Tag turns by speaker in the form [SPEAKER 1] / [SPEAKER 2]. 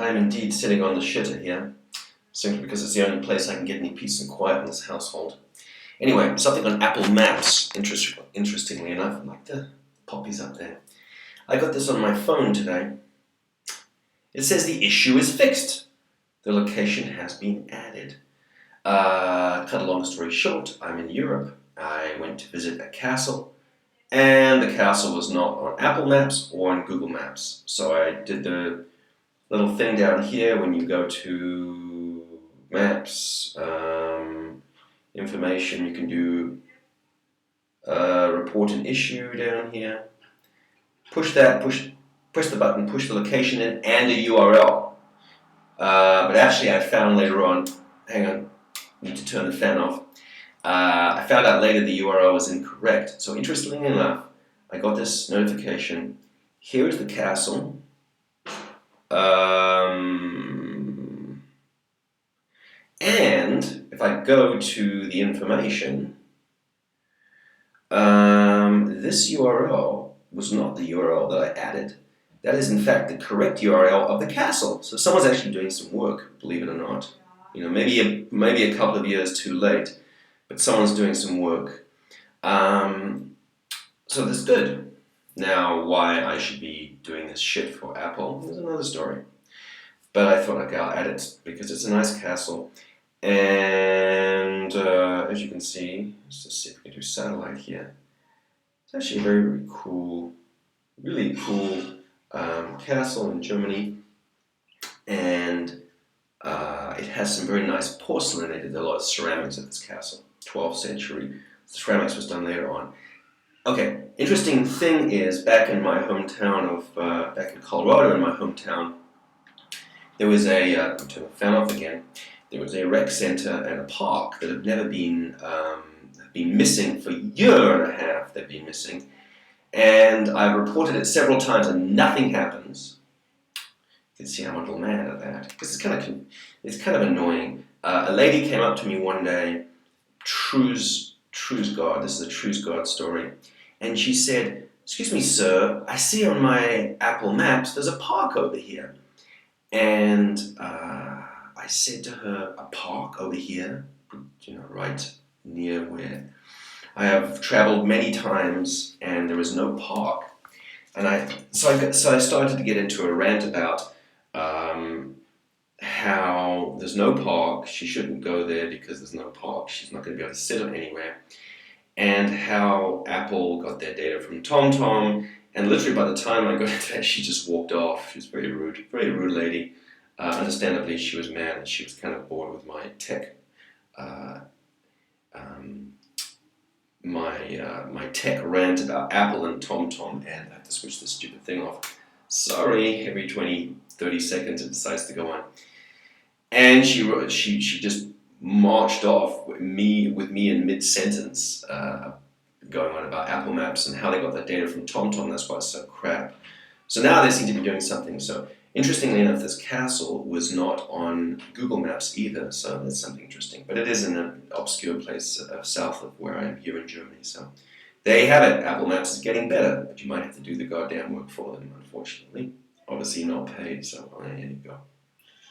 [SPEAKER 1] I am indeed sitting on the shitter here, simply because it's the only place I can get any peace and quiet in this household. Anyway, something on Apple Maps, interestingly enough, like the poppies up there. I got this on my phone today. It says the issue is fixed. The location has been added. Cut a long story short, I'm in Europe. I went to visit a castle, and the castle was not on Apple Maps or on Google Maps. So I did the little thing down here when you go to Maps, information, you can do report an issue down here. Push the button, push the location in and a URL. But actually I found later on, hang on, need to turn the fan off. I found out later the URL was incorrect. So interestingly enough, I got this notification. Here is the castle. And if I go to the information, this URL was not the URL that I added. That is in fact the correct URL of the castle. So someone's actually doing some work, believe it or not. You know, maybe a couple of years too late, but someone's doing some work. So that's good. Now, why I should be doing this shit for Apple is another story. But I thought, okay, I'll add it because it's a nice castle. And as you can see, let's just see if we can do satellite here. It's actually a very, very cool, really cool castle in Germany. And it has some very nice porcelain. They did a lot of ceramics at this castle. 12th century. The ceramics was done later on. Okay, interesting thing is, back in my hometown of, back in Colorado, in my hometown, there was a, turn the fan off again, there was a rec center and a park that have never been missing for a year and a half. They've been missing. And I've reported it several times and nothing happens. You can see I'm a little mad at that, because it's kind of annoying. A lady came up to me one day, Truesgard, this is a Truesgard story, and she said, "Excuse me, sir, I see on my Apple Maps there's a park over here." And I said to her, "A park over here?" You know, right near where I have traveled many times, and there is no park. And so I started to get into a rant about how there's no park, she shouldn't go there because there's no park, she's not going to be able to sit on anywhere, and how Apple got their data from TomTom, and literally by the time I got into that, she just walked off. She was very rude lady. Understandably, she was mad and she was kind of bored with my tech, my tech rant about Apple and TomTom, and I have to switch this stupid thing off. Sorry, every 20-30 seconds it decides to go on. And she just marched off with me in mid-sentence, going on about Apple Maps and how they got that data from TomTom. That's why it's so crap. So now they seem to be doing something. So interestingly enough, this castle was not on Google Maps either. So that's something interesting. But it is in an obscure place south of where I am here in Germany. So there you have it. Apple Maps is getting better, but you might have to do the goddamn work for them, unfortunately. Obviously not paid, so there you go.